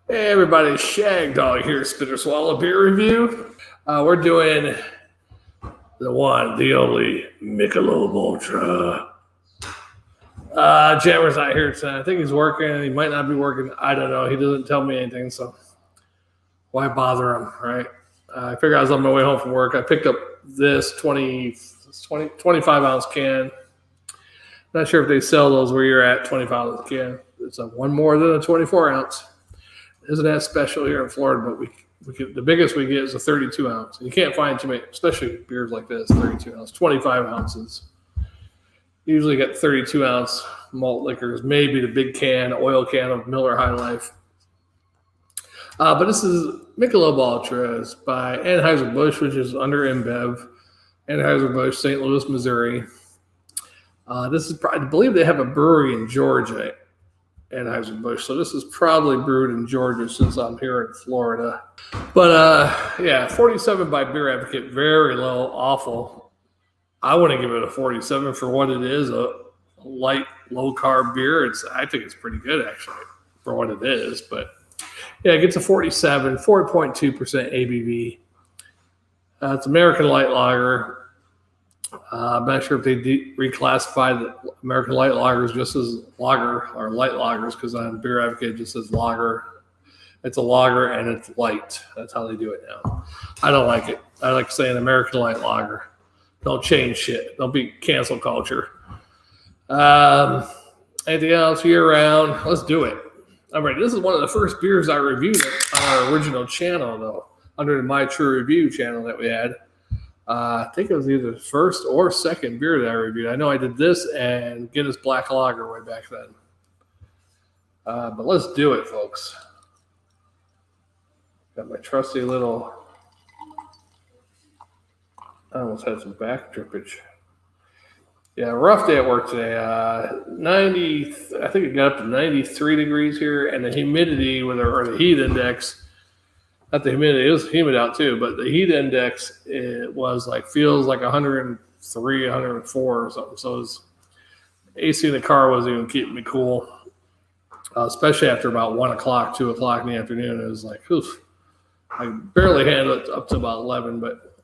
Hey everybody, Shagdog here, Spitter Swallow Beer Review. We're doing the one, the only Michelob Ultra. Jammer's not here tonight. I think he's working. He might not be working. I don't know. He doesn't tell me anything, so why bother him, right? I figured I was on my way home from work. I picked up this 25 ounce can. Not sure if they sell those where you're at, 25 ounce can. It's one more than a 24 ounce. Isn't that special here in Florida? But the biggest we get is a 32 ounce. And you can't find too many, especially beers like this, 32 ounce, 25 ounces. Usually get 32 ounce malt liquors, maybe the big can, oil can of Miller High Life. But this is Michelob Ultra. It's by Anheuser-Buschm, which is under InBev. Anheuser-Buschm, St. Louis, Missouri. This is, I believe they have a brewery in Georgia, Anheuser-Buschm. So this is probably brewed in Georgia since I'm here in Florida. But yeah, 47 by Beer Advocate, very low, awful. I wouldn't give it a 47 for what it is, a light, low-carb beer. I think it's pretty good, actually, for what it is. But yeah, it gets a 47, 4.2% ABV. It's American Light Lager. I'm not sure if they reclassified the American Light Lagers just as lager or light lagers, because on Beer Advocate it just says lager. It's a lager and it's light. That's how they do it now. I don't like it. I like saying American Light Lager. Don't change shit. Don't be cancel culture. Anything else year round? Let's do it. All right. This is one of the first beers I reviewed on our original channel, though, under the My True Review channel that we had. I think it was either the first or second beer that I reviewed. I know I did this and Guinness Black Lager way back then. But let's do it, folks. Got my trusty little... I almost had some back drippage. Yeah, rough day at work today. 90, I think it got up to 93 degrees here, and the humidity or the heat index... Not the humidity, it was humid out too, but the heat index, it was feels like 103, 104 or something. So AC in the car wasn't even keeping me cool, especially after about 1 o'clock, 2 o'clock in the afternoon. It was like, oof. I barely handled it up to about 11, but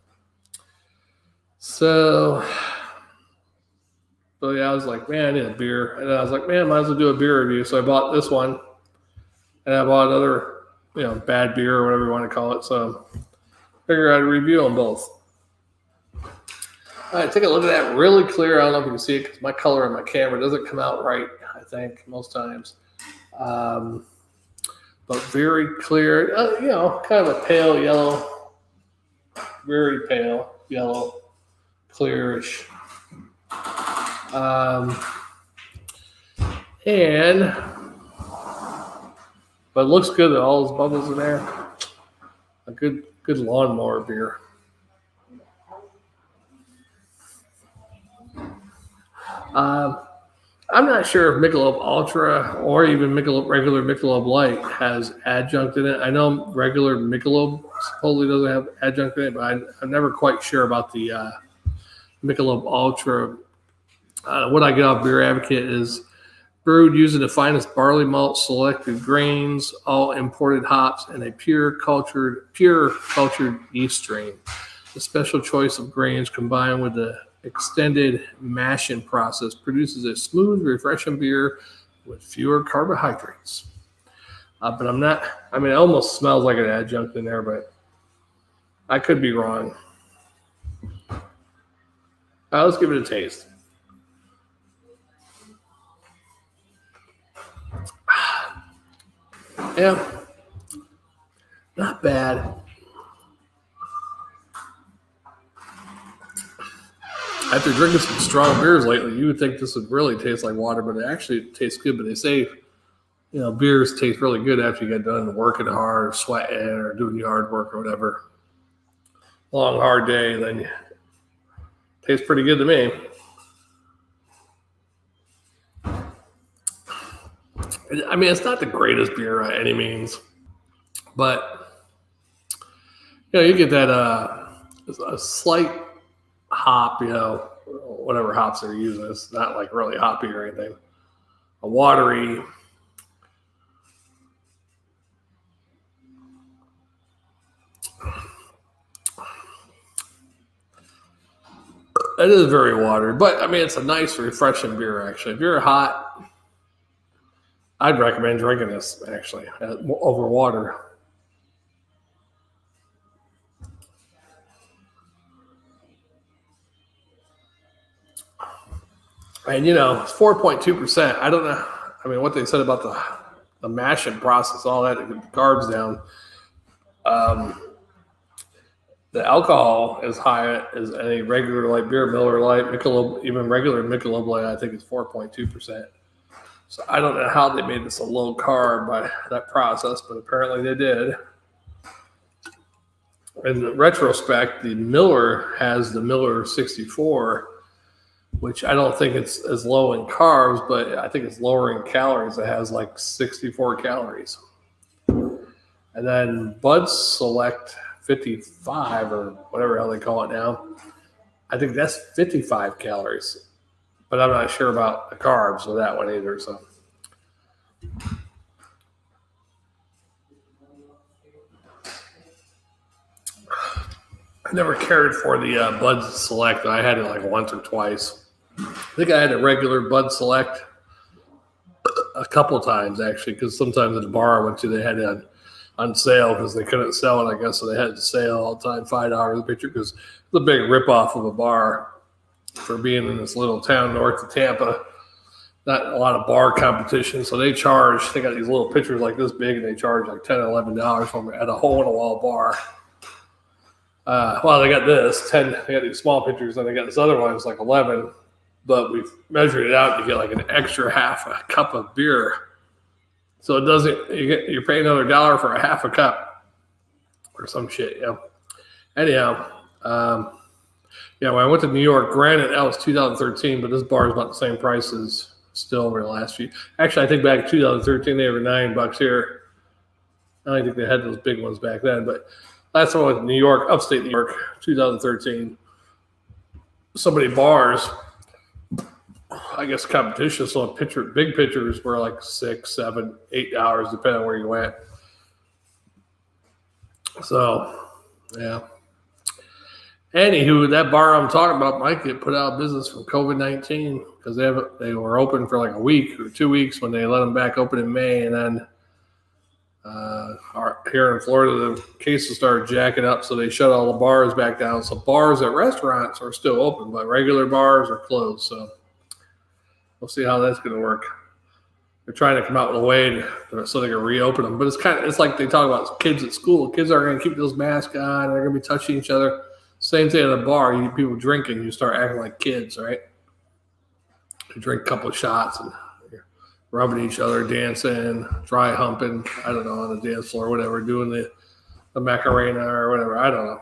so yeah, I was like, man, I need a beer. And then I was like, man, might as well do a beer review. So I bought this one, and I bought another, bad beer or whatever you want to call it. So figure I'd review them both. All right, take a look at that. Really clear. I don't know if you can see it because my color on my camera doesn't come out right, I think, most times. But very clear, kind of a pale yellow, very pale yellow, clearish. But it looks good. All those bubbles in there. A good lawnmower beer. I'm not sure if Michelob Ultra or even regular Michelob Light has adjunct in it. I know regular Michelob supposedly doesn't have adjunct in it, but I'm never quite sure about the Michelob Ultra. What I get off Beer Advocate is brewed using the finest barley malt, selected grains, all imported hops, and a pure cultured yeast strain. The special choice of grains combined with the extended mashing process produces a smooth, refreshing beer with fewer carbohydrates. But it almost smells like an adjunct in there, but I could be wrong. Let's give it a taste. Yeah, not bad. After drinking some strong beers lately, you would think this would really taste like water, but it actually tastes good. But they say, beers taste really good after you get done working hard, or sweating, or doing yard work or whatever. Long, hard day, then it tastes pretty good to me. I mean, it's not the greatest beer by any means, but you get that a slight hop, whatever hops they're using. It's not like really hoppy or anything. A watery It is very watery, but I mean, it's a nice, refreshing beer, actually. If you're hot, I'd recommend drinking this, actually, over water. And, it's 4.2%. I don't know. I mean, what they said about the mashing process, all that, to get the carbs down. The alcohol is high as any regular light beer, Miller Lite, Michelob, even regular Michelob Light, I think it's 4.2%. So I don't know how they made this a low carb by that process, but apparently they did. In retrospect, the Miller has the Miller 64, which I don't think it's as low in carbs, but I think it's lower in calories. It has like 64 calories. And then Bud Select 55 or whatever hell they call it now, I think that's 55 calories. But I'm not sure about the carbs with that one either. So I never cared for the Bud Select. I had it like once or twice. I think I had a regular Bud Select a couple times, actually, because sometimes at the bar I went to, they had it on sale because they couldn't sell it, I guess, so they had it sale all the time, $5 a pitcher, because it's a big ripoff of a bar for being in this little town north of Tampa. Not a lot of bar competition, so they got these little pitchers like this big, and they charge like $10, $11 for them at a hole-in-the-wall bar. They got this 10. They got these small pitchers, and they got this other one. It's like 11, but we've measured it out to get like an extra half a cup of beer. So it doesn't. You're paying another $1 for a half a cup, or some shit. Yeah. Anyhow, when I went to New York, granted that was 2013, but this bar is about the same price as still over the last few. Actually, I think back in 2013 they were $9 here. I don't think they had those big ones back then, but last time I went to New York, upstate New York, 2013. So many bars. I guess competition. So big pitchers were like $6, $7, $8, depending on where you went. So, yeah. Anywho, that bar I'm talking about might get put out of business from COVID-19 because they were open for like a week or 2 weeks when they let them back open in May, and then here in Florida the cases started jacking up, so they shut all the bars back down. So bars at restaurants are still open, but regular bars are closed. So we'll see how that's going to work. They're trying to come out with a way so they can reopen them, but it's like they talk about kids at school. Kids are going to keep those masks on. They're going to be touching each other. Same thing at a bar. You get people drinking, you start acting like kids, right? You drink a couple of shots and you're rubbing each other, dancing, dry humping, I don't know, on the dance floor, whatever, doing the Macarena or whatever. I don't know.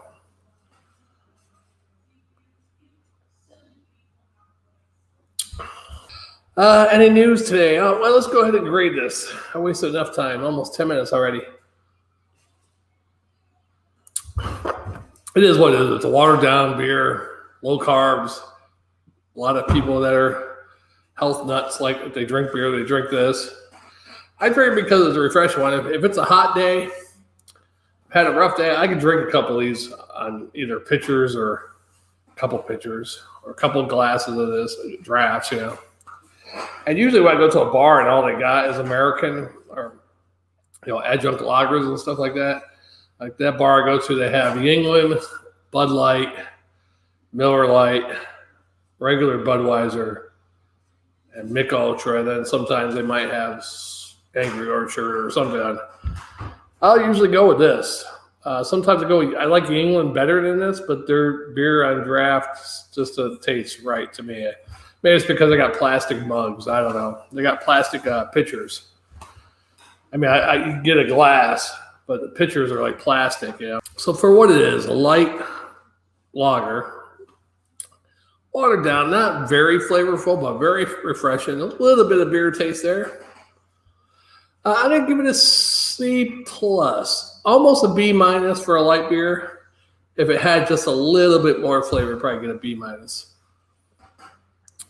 Any news today? Well, let's go ahead and grade this. I wasted enough time, almost 10 minutes already. It is what it is. It's a watered down beer, low carbs. A lot of people that are health nuts, like if they drink beer, they drink this. I drink it because it's a refreshing one. If it's a hot day, had a rough day, I can drink a couple of these on either pitchers or a couple pitchers or a couple glasses of this, drafts, And usually when I go to a bar and all they got is American or, adjunct lagers and stuff like that. Like that bar I go to, they have Yingling, Bud Light, Miller Lite, regular Budweiser, and Michelob Ultra. And then sometimes they might have Angry Orchard or something on. I'll usually go with this. Sometimes I like Yingling better than this, but their beer on draft just tastes right to me. Maybe it's because they got plastic mugs. I don't know. They got plastic pitchers. I mean, you can get a glass, but the pitchers are like plastic, So for what it is, a light lager, watered down, not very flavorful, but very refreshing. A little bit of beer taste there. I'm going to give it a C+, almost a B- for a light beer. If it had just a little bit more flavor, probably get a B-.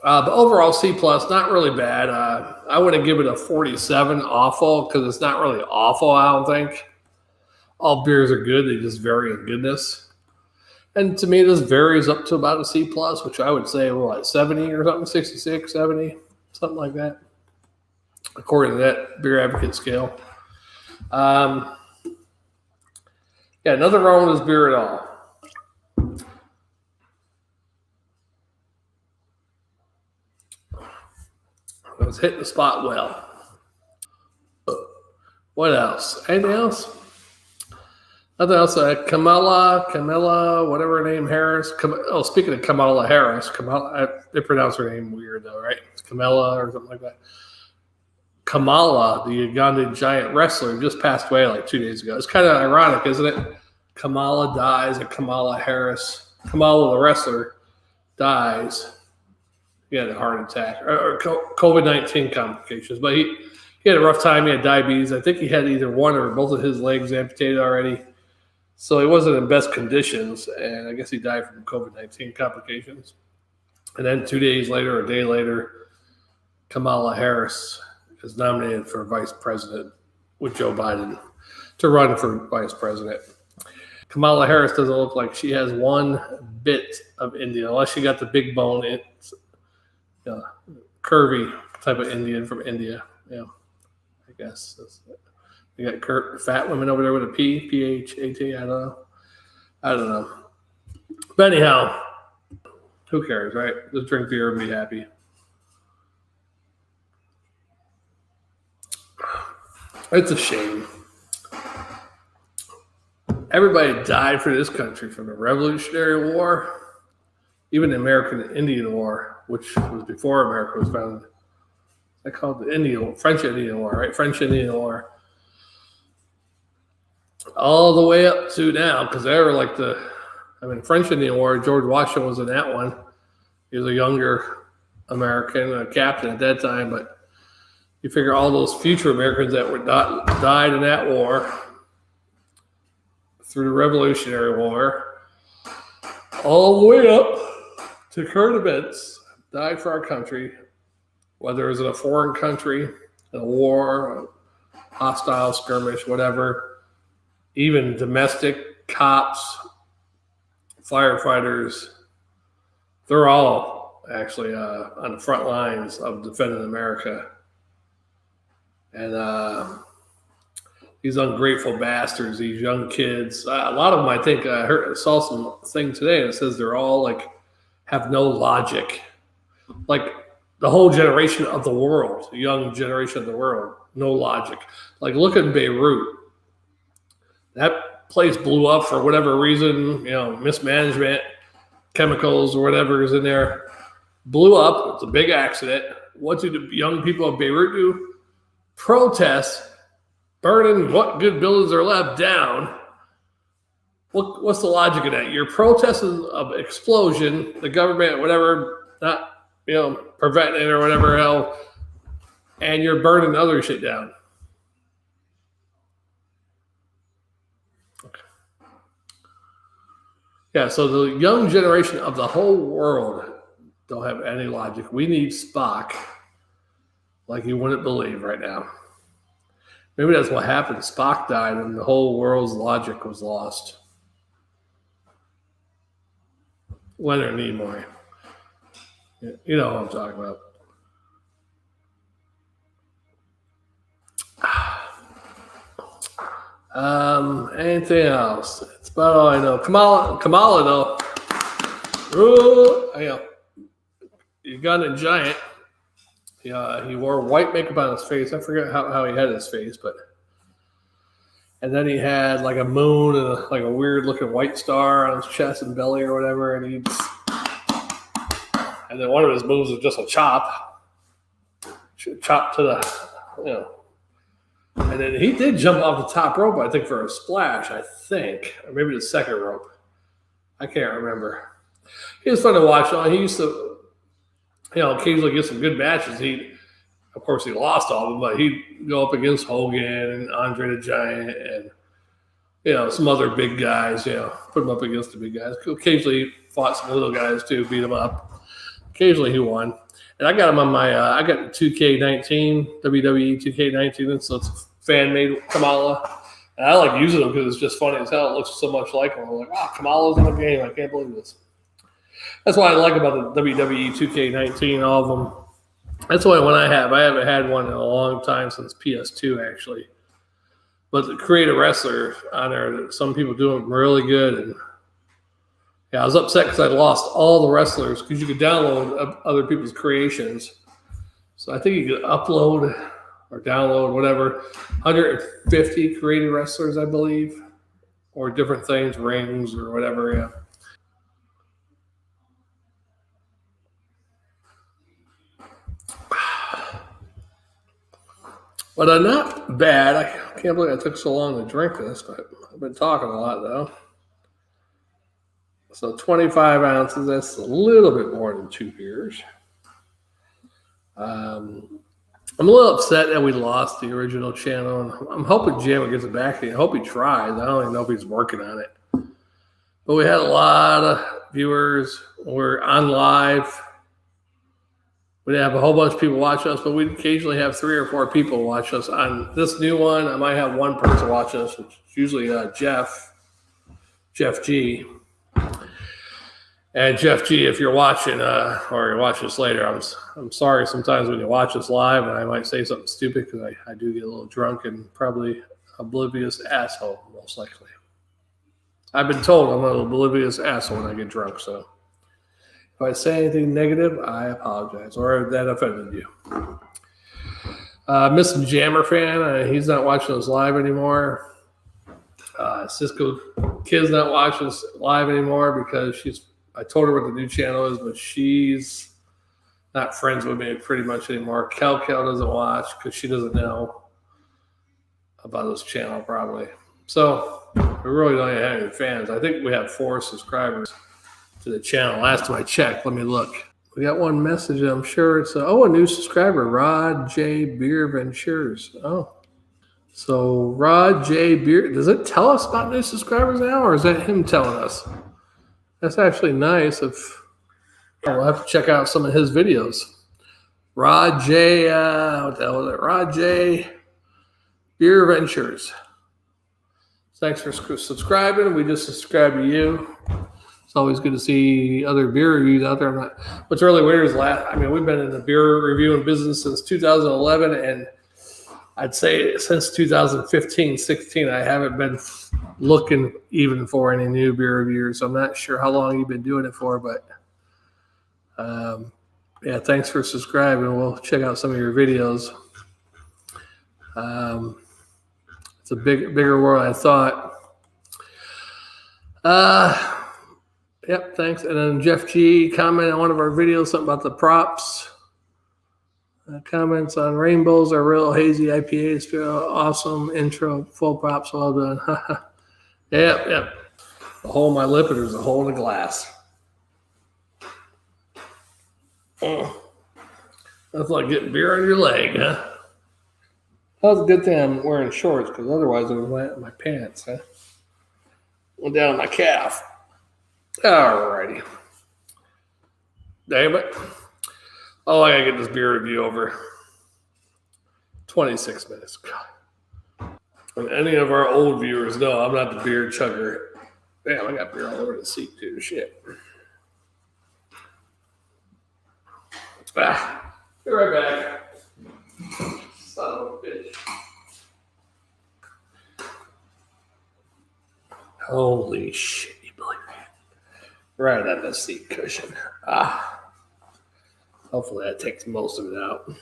But overall, C+, not really bad. I wouldn't give it a 47 awful because it's not really awful, I don't think. All beers are good. They just vary in goodness. And to me, this varies up to about a C plus, which I would say, what, 70 or something, 66, 70, something like that, according to that Beer Advocate scale. Yeah, nothing wrong with this beer at all. It was hitting the spot well. What else? Anything else? Nothing else. Kamala, whatever her name, Harris. Speaking of Kamala Harris, they pronounce her name weird though, right? It's Kamala or something like that. Kamala, the Ugandan giant wrestler, just passed away like 2 days ago. It's kind of ironic, isn't it? Kamala dies and Kamala the wrestler, dies. He had a heart attack or COVID-19 complications, but he had a rough time. He had diabetes. I think he had either one or both of his legs amputated already. So he wasn't in best conditions, and I guess he died from COVID-19 complications. And then 2 days later, or a day later, Kamala Harris is nominated for vice president with Joe Biden to run for vice president. Kamala Harris doesn't look like she has one bit of Indian, unless she got the big bone. It's curvy type of Indian from India. Yeah, I guess that's it. You got fat women over there with a P, P-H-A-T, I don't know. But anyhow, who cares, right? Just drink beer and be happy. It's a shame. Everybody died for this country from the Revolutionary War, even the American Indian War, which was before America was founded. They called the French Indian War, right? French Indian War. All the way up to now, because they were like French Indian War, George Washington was in that one. He was a younger American, a captain at that time, but you figure all those future Americans that died in that war, through the Revolutionary War, all the way up to current events, died for our country, whether it was in a foreign country, in a war, a hostile skirmish, whatever. Even domestic cops, firefighters, they're all actually on the front lines of defending America. And these ungrateful bastards, these young kids, a lot of them, I think, I saw some thing today and it says they're all have no logic. Like the whole generation of the world, the young generation of the world, no logic. Like look at Beirut. That place blew up for whatever reason, mismanagement, chemicals or whatever is in there. Blew up. It's a big accident. What do the young people of Beirut do? Protest, burning what good buildings are left down. What's the logic of that? You're protesting of explosion, the government, whatever, not preventing it or whatever hell, and you're burning other shit down. Yeah, so the young generation of the whole world don't have any logic. We need Spock like you wouldn't believe right now. Maybe that's what happened. Spock died and the whole world's logic was lost. Leonard Nimoy. You know what I'm talking about. Anything else? That's about all I know. Kamala though. Ugandan giant. He wore white makeup on his face. I forget how he had his face, and then he had like a moon and like a weird looking white star on his chest and belly or whatever, and then one of his moves was just a chop to the, and then he did jump off the top rope, I think, for a splash, I think, or maybe the second rope. I can't remember. He was fun to watch. He used to, occasionally get some good matches. Of course, he lost all of them, but he'd go up against Hogan and Andre the Giant and, some other big guys, put him up against the big guys. Occasionally he fought some little guys too, beat them up. Occasionally he won. And I got him on my, I got 2K19, WWE 2K19, and so it's fan-made Kamala. And I like using them because it's just funny as hell. It looks so much like them. I'm like, Kamala's in the game. I can't believe this. That's what I like about the WWE 2K19, all of them. That's the only one I have. I haven't had one in a long time, since PS2, actually. But the creative wrestler on there, some people do them really good. And yeah, I was upset because I lost all the wrestlers, because you could download other people's creations. So I think you could upload or download whatever, 150 creative wrestlers, I believe, or different things, rings or whatever. Yeah. But not bad. I can't believe I took so long to drink this, but I've been talking a lot, though. So 25 ounces, that's a little bit more than 2 beers. I'm a little upset that we lost the original channel. And I'm hoping Jim gets it back. I hope he tries. I don't even know if he's working on it. But we had a lot of viewers. We're on live. We didn't have a whole bunch of people watch us, but we occasionally have 3 or 4 people watch us. On this new one, I might have one person watch us, which is usually Jeff G. And Jeff G, if you're watching or you watch this later, I'm sorry sometimes when you watch us live and I might say something stupid, because I do get a little drunk and probably oblivious asshole, most likely. I've been told I'm an oblivious asshole when I get drunk, so if I say anything negative, I apologize, or if that offended you. Missing Jammer fan, he's not watching us live anymore. Cisco Kid's not watching us live anymore because I told her what the new channel is, but she's not friends with me pretty much anymore. Kel doesn't watch because she doesn't know about this channel probably. So we really don't even have any fans. I think we have 4 subscribers to the channel. Last time I checked, let me look. We got one message. I'm sure it's a new subscriber, Rod J Beer Ventures. Oh, so Rod J Beer. Does it tell us about new subscribers now, or is that him telling us? That's actually nice. We'll have to check out some of his videos. Rod J. What the hell was it? Rod J Beer Ventures. Thanks for subscribing. We just subscribed to you. It's always good to see other beer reviews out there. What's really weird is we've been in the beer reviewing business since 2011, and I'd say since 2015, 16, I haven't been looking even for any new beer reviewers. I'm not sure how long you've been doing it for, but yeah, thanks for subscribing. We'll check out some of your videos. It's a bigger world than I thought. Yep, thanks. And then Jeff G commented on one of our videos, something about the props. Comments on rainbows are real hazy IPAs. Feel awesome intro, full props, well done. Yep. The hole in my lip, and there's a hole in the glass. That's like getting beer on your leg, huh? That was a good thing I'm wearing shorts, because otherwise it would land in my pants, huh? Went down on my calf. Alrighty. Damn it. Oh, I gotta get this beer review over. 26 minutes. God. And any of our old viewers know I'm not the beer chugger. Damn, I got beer all over the seat, too. Shit. Be right back. Son of a bitch. Holy shit, you believe that? Right on the seat cushion. Hopefully that takes most of it out.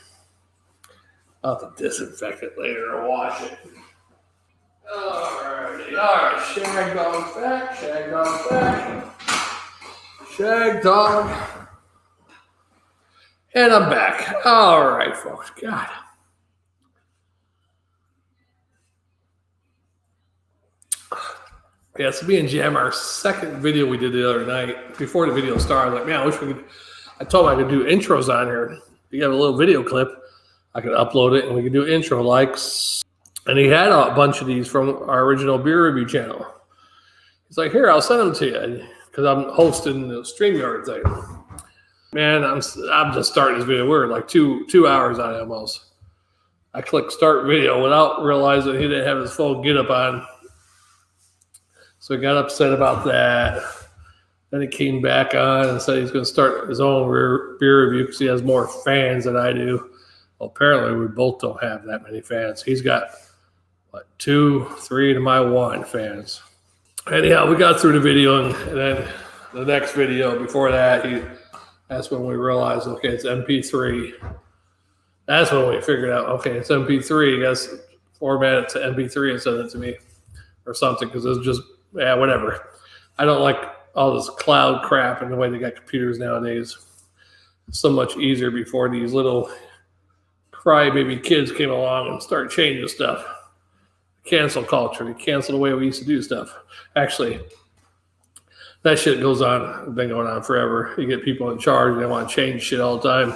I'll have to disinfect it later or wash it. Alrighty. Alright, Shagdog's back. Shagdog. And I'm back. Alright, folks. God. Yeah, so me and Jam, our second video we did the other night, before the video started, I was like, man, I wish we could. I told him I could do intros on here. You have a little video clip, I could upload it and we could do intro likes. And he had a bunch of these from our original beer review channel. He's like, here, I'll send them to you, because I'm hosting the StreamYard thing. Man, I'm just starting this video. We're like two hours on it almost. I clicked start video without realizing he didn't have his full get up on. So he got upset about that. Then he came back on and said he's going to start his own beer review because he has more fans than I do. Well, apparently we both don't have that many fans. He's got, 2, 3 to my 1 fans. Anyhow, we got through the video, and then the next video before that, that's when we realized, okay, it's MP3. That's when we figured out, okay, it's MP3. You guys format it to MP3 and send it to me or something, because it's just, whatever. I don't like all this cloud crap and the way they got computers nowadays. It's so much easier before these little crybaby kids came along and started changing stuff. Cancel culture. They cancel the way we used to do stuff. Actually, that shit goes on, been going on forever. You get people in charge and they want to change shit all the time.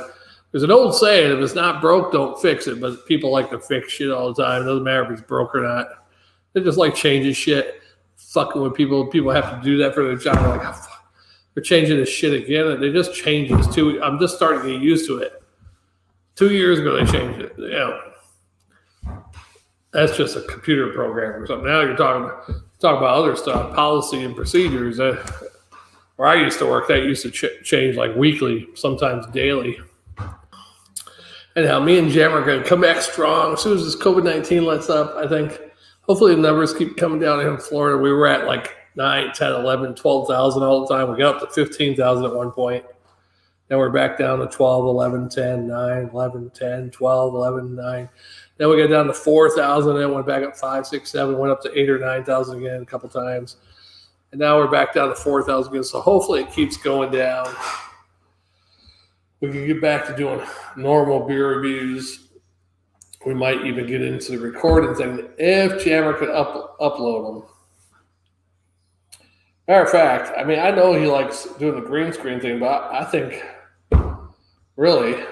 There's an old saying, if it's not broke, don't fix it. But people like to fix shit all the time. It doesn't matter if it's broke or not. They just like changing shit. Fucking with people. People have to do that for their job. They're like, oh, fuck. They're changing this shit again. And they just change this too. I'm just starting to get used to it. 2 years ago, they changed it. That's just a computer program or something. Now you're talking about other stuff, policy and procedures. Where I used to work, that used to change like weekly, sometimes daily. Anyhow, me and Jam are going to come back strong as soon as this COVID-19 lets up, I think. Hopefully the numbers keep coming down here in Florida. We were at like 9, 10, 11, 12,000 all the time. We got up to 15,000 at one point. Then we're back down to 12, 11, 10, 9, 11, 10, 12, 11, 9. Then we got down to 4,000, then went back up 5, 6, 7, went up to 8 or 9,000 again a couple times. And now we're back down to 4,000 again. So hopefully it keeps going down. We can get back to doing normal beer reviews. We might even get into the recording thing if Jammer could upload them. Matter of fact, I mean, I know he likes doing the green screen thing, but I think really,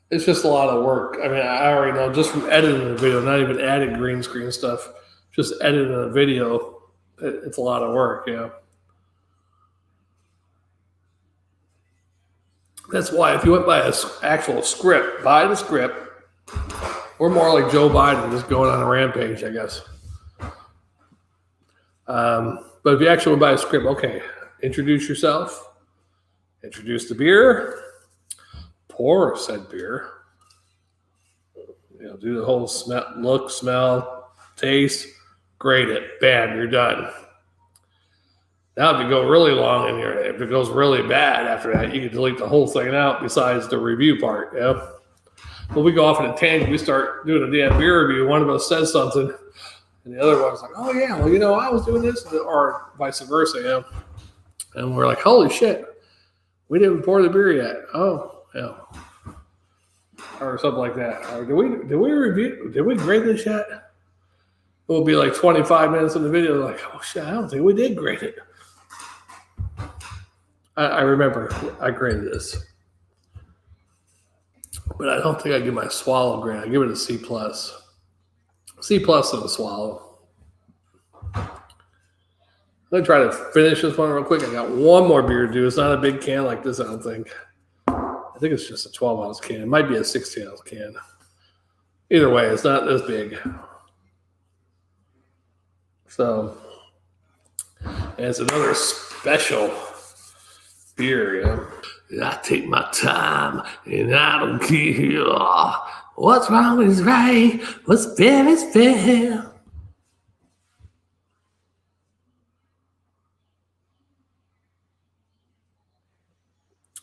it's just a lot of work. I mean, I already know just from editing the video, not even adding green screen stuff, just editing a video, it's a lot of work, That's why if you went by an actual script, buy the script. We're more like Joe Biden, just going on a rampage, I guess. But if you actually went by a script, okay, introduce yourself, introduce the beer, pour said beer, do the whole smell, taste, grade it, bam, you're done. Now, if you go really long in here, if it goes really bad after that, you can delete the whole thing out besides the review part, But we go off in a tangent, we start doing a damn beer review, one of us says something, and the other one's like, oh, yeah, well, I was doing this, or vice versa, And we're like, holy shit, we didn't pour the beer yet. Oh, yeah. Or something like that. Or did we grade this yet? It will be like 25 minutes in the video, like, oh, shit, I don't think we did grade it. I remember I graded this. But I don't think I give my swallow grade. I give it a C+. C+ and a swallow. I'm going to try to finish this one real quick. I got one more beer to do. It's not a big can like this, I don't think. I think it's just a 12-ounce can. It might be a 16-ounce can. Either way, it's not this big. So, and it's another special beer, I take my time and I don't care. What's wrong is right. What's fair is fair.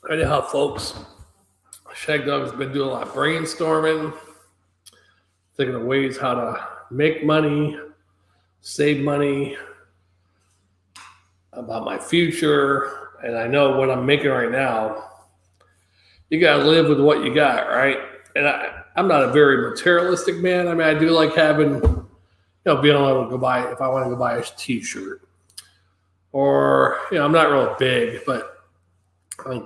Anyhow, folks, Shagdog has been doing a lot of brainstorming, thinking of ways how to make money, save money, about my future. And I know what I'm making right now. You got to live with what you got, right? And I'm not a very materialistic man. I mean, I do like having, being able to go buy, if I want to go buy a t-shirt. Or, I'm not real big, but I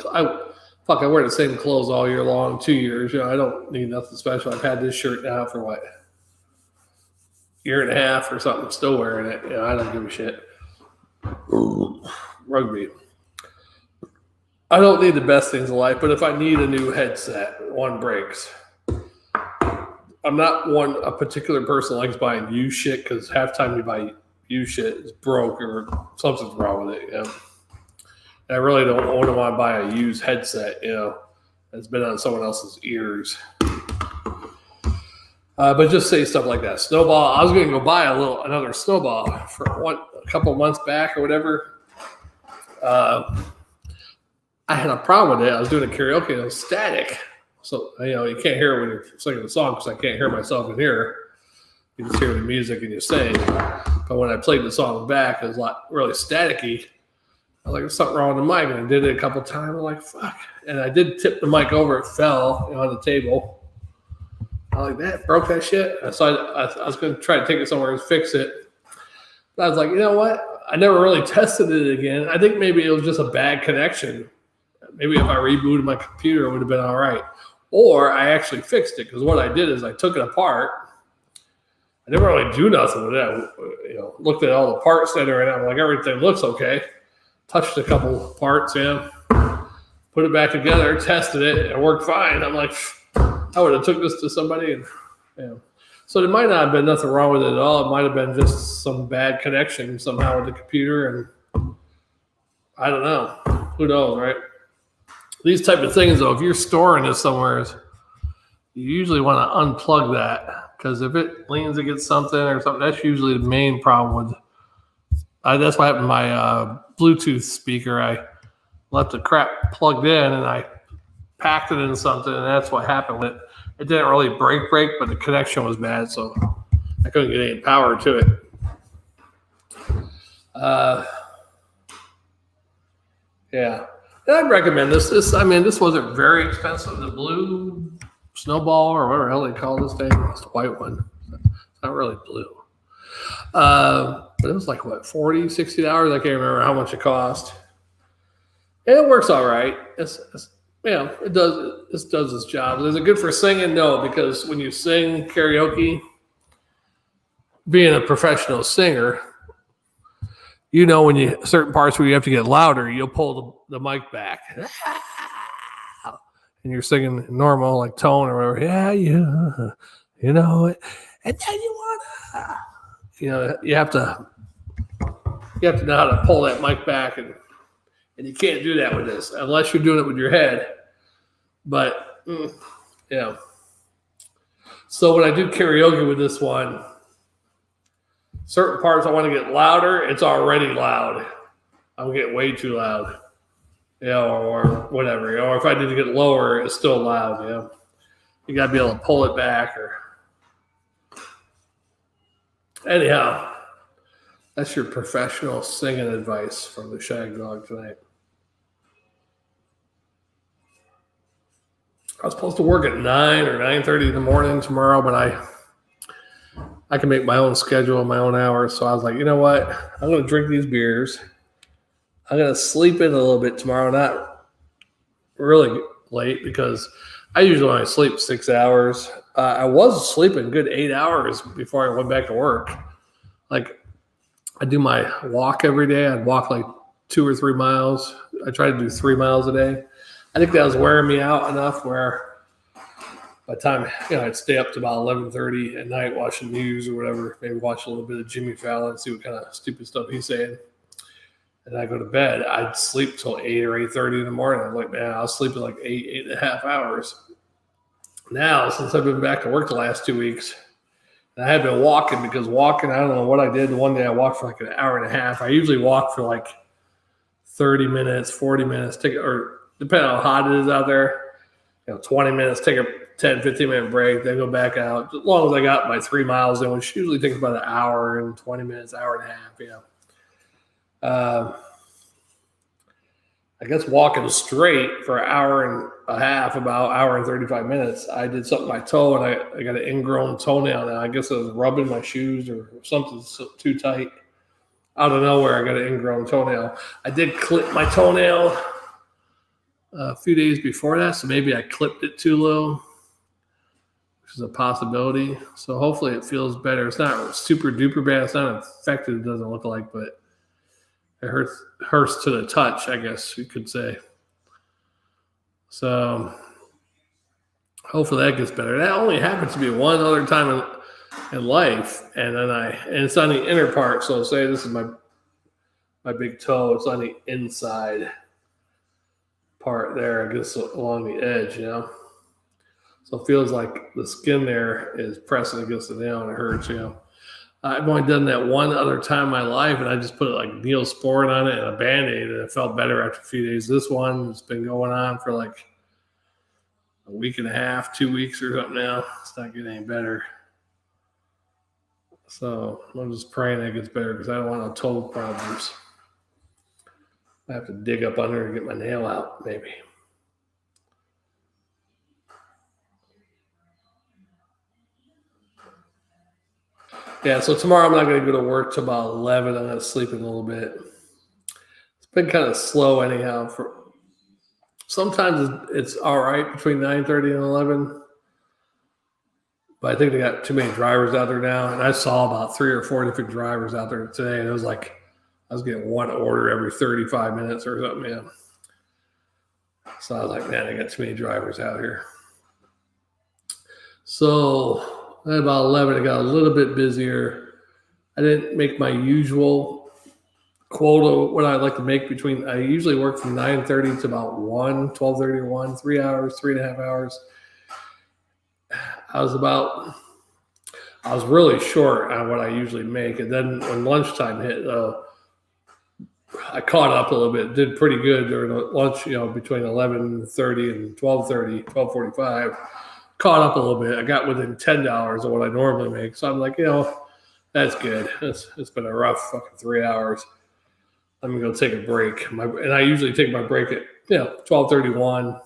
wear the same clothes all year long, 2 years. I don't need nothing special. I've had this shirt now for what? Year and a half or something, still wearing it. I don't give a shit. Rugby. I don't need the best things in life, but if I need a new headset, one breaks. I'm not a particular person that likes buying used shit because half the time you buy used shit is broke or something's wrong with it. And I really don't want to buy a used headset, that's been on someone else's ears. But just say stuff like that. Snowball. I was going to go buy another snowball for a couple months back or whatever. I had a problem with it. I was doing a karaoke and it was static. So, you can't hear it when you're singing the song because I can't hear myself in here. You just hear the music and you sing. But when I played the song back, it was really staticky. I was like, there's something wrong with the mic. And I did it a couple times. I'm like, fuck. And I did tip the mic over. It fell on the table. I was like, that broke that shit. So I was going to try to take it somewhere and fix it. But I was like, you know what? I never really tested it again. I think maybe it was just a bad connection. Maybe if I rebooted my computer, it would have been all right. Or I actually fixed it because what I did is I took it apart. I didn't really do nothing with it. Looked at all the parts that are in it. I'm like, everything looks okay. Touched a couple parts, put it back together, tested it, and it worked fine. I'm like, I would have took this to somebody, and so there might not have been nothing wrong with it at all. It might have been just some bad connection somehow with the computer, and I don't know. Who knows, right? These type of things, though, if you're storing this somewhere, you usually want to unplug that because if it leans against something or something, that's usually the main problem with. That's what happened to my Bluetooth speaker. I left the crap plugged in and I packed it in something, and that's what happened with it. It didn't really break, but the connection was bad, so I couldn't get any power to it. Yeah. And I'd recommend this. This wasn't very expensive. The blue snowball or whatever the hell they call this thing. It's the white one. It's not really blue. But it was like, $40, $60? I can't remember how much it cost. And it works all right. It does. This does its job. Is it good for singing? No, because when you sing karaoke, being a professional singer, when certain parts where you have to get louder, you'll pull the mic back, and you're singing normal like tone or whatever. And then you wanna, you have to know how to pull that mic back and you can't do that with this unless you're doing it with your head. But, So when I do karaoke with this one, certain parts I want to get louder, it's already loud. I'm getting way too loud. Or whatever. Or if I need to get lower, it's still loud, You got to be able to pull it back. Anyhow, that's your professional singing advice from the Shagdog tonight. I was supposed to work at 9 or 9:30 in the morning tomorrow, but I can make my own schedule, my own hours. So I was like, you know what? I'm going to drink these beers. I'm going to sleep in a little bit tomorrow, not really late because I usually only sleep 6 hours. I was sleeping good 8 hours before I went back to work. Like I do my walk every day. I'd walk like 2 or 3 miles. I try to do 3 miles a day. I think that was wearing me out enough where by the time, I'd stay up to about 11:30 at night watching news or whatever, maybe watch a little bit of Jimmy Fallon, see what kind of stupid stuff he's saying. And I go to bed. I'd sleep till 8 or 8:30 in the morning. I'm like, man, I was sleeping like 8.5 hours. Now, since I've been back to work the last 2 weeks, and I have been walking because I don't know what I did. One day I walked for like an hour and a half. I usually walk for like 30 minutes, 40 minutes, or depending on how hot it is out there, 20 minutes, take a 10, 15-minute break, then go back out. As long as I got my 3 miles in, which usually takes about an hour and 20 minutes, hour and a half, I guess walking straight for an hour and a half, about an hour and 35 minutes, I did something with my toe, and I got an ingrown toenail now. I guess I was rubbing my shoes or something too tight. Out of nowhere, I got an ingrown toenail. I did clip my toenail a few days before that, so maybe I clipped it too low, which is a possibility. So hopefully it feels better. It's not super duper bad. It's not infected, it doesn't look like, but it hurts to the touch, I guess you could say. So hopefully that gets better. That only happens to be one other time in life, and then and it's on the inner part. So say this is my big toe. It's on the inside part there, I guess, along the edge, So it feels like the skin there is pressing against the nail and it hurts, I've only done that one other time in my life, and I just put like Neosporin on it and a Band-Aid, and it felt better after a few days. This one has been going on for like a week and a half, 2 weeks or something now. It's not getting any better. So I'm just praying that it gets better because I don't want no toe problems. I have to dig up under and get my nail out, maybe. Yeah, so tomorrow I'm not going to go to work till about 11. I'm going to sleep in a little bit. It's been kind of slow anyhow. Sometimes it's all right between 9:30 and 11. But I think they got too many drivers out there now. And I saw about 3 or 4 different drivers out there today. And it was like I was getting one order every 35 minutes or something, So I was like, man, I got too many drivers out here. So at about 11, it got a little bit busier. I didn't make my usual quota, what I like to make I usually work from 9:30 to about 12:30 to 1, 3 hours, 3.5 hours. I was really short on what I usually make. And then when lunchtime hit, I caught up a little bit, did pretty good during the lunch, between 11:30 and 12:30, 12:45. Caught up a little bit. I got within $10 of what I normally make. So I'm like, that's good. It's been a rough fucking 3 hours. I'm going to go take a break. And I usually take my break at 12:31.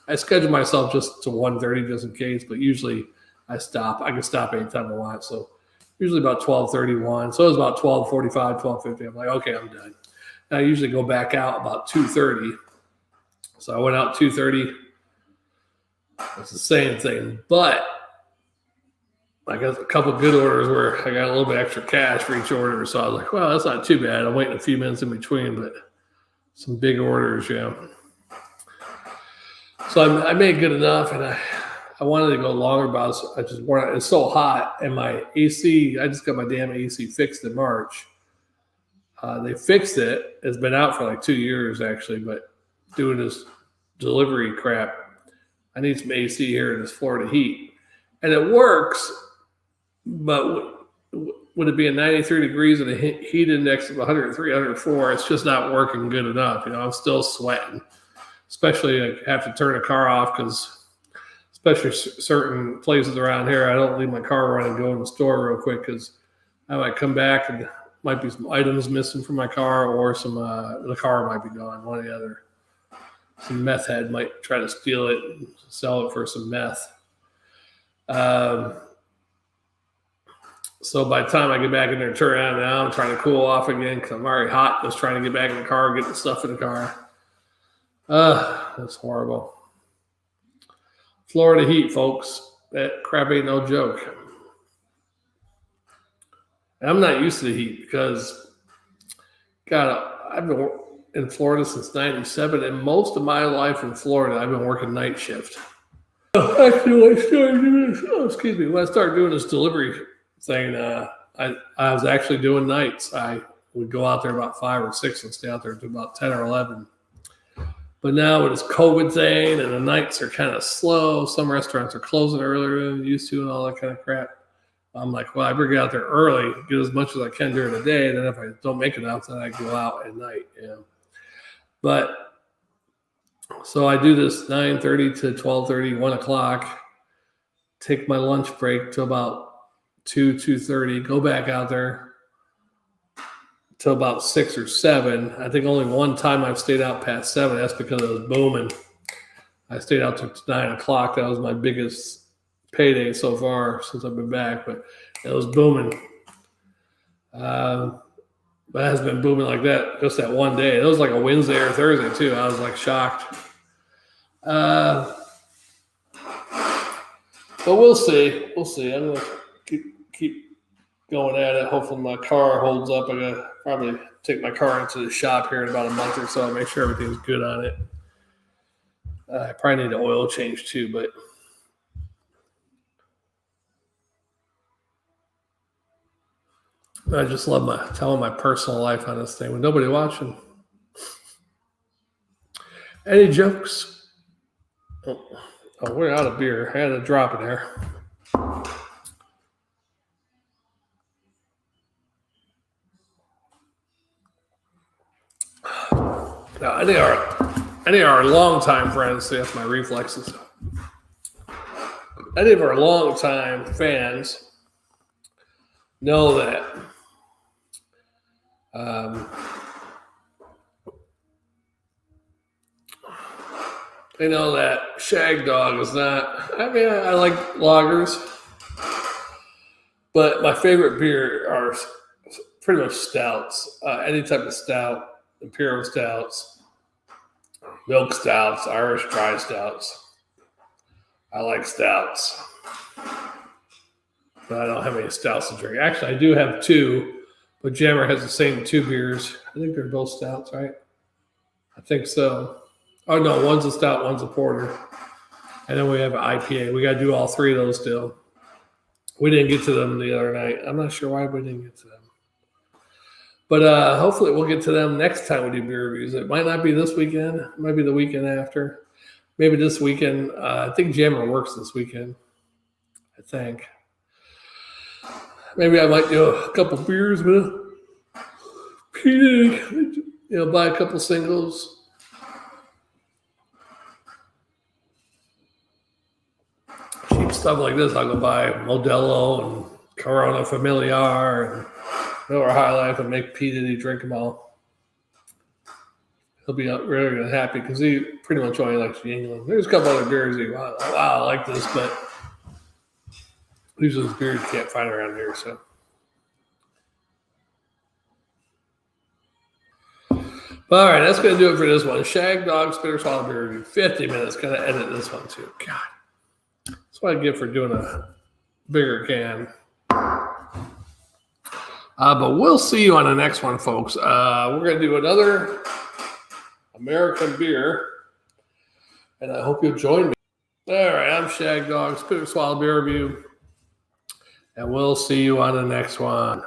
I schedule myself just to 1:30 just in case, but usually I stop. I can stop anytime I want. So usually about 12:31. So it was about 12:45, 12:50. I'm like, okay, I'm done. And I usually go back out about 2:30. So I went out 2:30. It's the same thing, but I got a couple of good orders where I got a little bit extra cash for each order. So I was like, well, that's not too bad. I'm waiting a few minutes in between, but some big orders, So I made good enough, and I wanted to go longer, but it's so hot, and my AC, I just got my damn AC fixed in March. They fixed it. It's been out for like 2 years, actually, but doing this delivery crap, I need some AC here in this Florida heat. And it works, but would it be 93 degrees and a heat index of 103, 104? It's just not working good enough. I'm still sweating, especially I have to turn the car off because especially certain places around here, I don't leave my car running and go in the store real quick because I might come back and might be some items missing from my car or the car might be gone, one or the other. Some meth head might try to steal it and sell it for some meth. So by the time I get back in there, turn around now, I'm trying to cool off again because I'm already hot. Just trying to get back in the car, get the stuff in the car. That's horrible. Florida heat, folks. That crap ain't no joke. And I'm not used to the heat because, God, I've been in Florida since 97, and most of my life in Florida, I've been working night shift. Actually, when I started doing this delivery thing, I was actually doing nights. I would go out there about 5 or 6 and stay out there until about 10 or 11. But now with this COVID thing and the nights are kind of slow, some restaurants are closing earlier than they used to and all that kind of crap. I'm like, well, I better get out there early, get as much as I can during the day, and then if I don't make enough, then I go out at night. But so I do this 9:30 to 12:30, 1 o'clock, take my lunch break to about 2:30, go back out there till about 6 or 7. I think only one time I've stayed out past 7. That's because it was booming. I stayed out till 9 o'clock. That was my biggest payday so far since I've been back, but it was booming. But it has been booming like that just that one day. It was like a Wednesday or Thursday too. I was like shocked. But we'll see. I'm gonna keep going at it. Hopefully my car holds up. I'm gonna probably take my car into the shop here in about a month or so. Make sure everything's good on it. I probably need an oil change too, but I just love telling my personal life on this thing with nobody watching. Any jokes? Oh, we're out of beer. I had to drop it there. Now, any of our longtime friends, see, that's my reflexes. Any of our longtime fans know that they know that Shagdog is not. I mean, I like lagers, but my favorite beer are pretty much stouts. Any type of stout, imperial stouts, milk stouts, Irish dry stouts. I like stouts, but I don't have any stouts to drink. Actually, I do have two, but Jammer has the same two beers. I think they're both stouts, right? I think so. Oh, no, one's a stout, one's a porter. And then we have an IPA. We got to do all three of those still. We didn't get to them the other night. I'm not sure why we didn't get to them. But hopefully we'll get to them next time we do beer reviews. It might not be this weekend. It might be the weekend after. Maybe this weekend. I think Jammer works this weekend. I think. Maybe I might do a couple beers with Pete. Buy a couple singles. Cheap stuff like this, I'll go buy Modelo and Corona Familiar and Miller High Life and make Pete Diddy drink them all. He'll be really happy because he pretty much only likes England. There's a couple other beers he wow, I like this, but these are beers you can't find around here. So, but all right, that's going to do it for this one. Shagdog Spitter Swallow Beer Review. 50 minutes. Going to edit this one too. God, that's what I get for doing a bigger can. But we'll see you on the next one, folks. We're going to do another American beer, and I hope you'll join me. All right, I'm Shagdog, Spitter Swallow Beer Review, and we'll see you on the next one.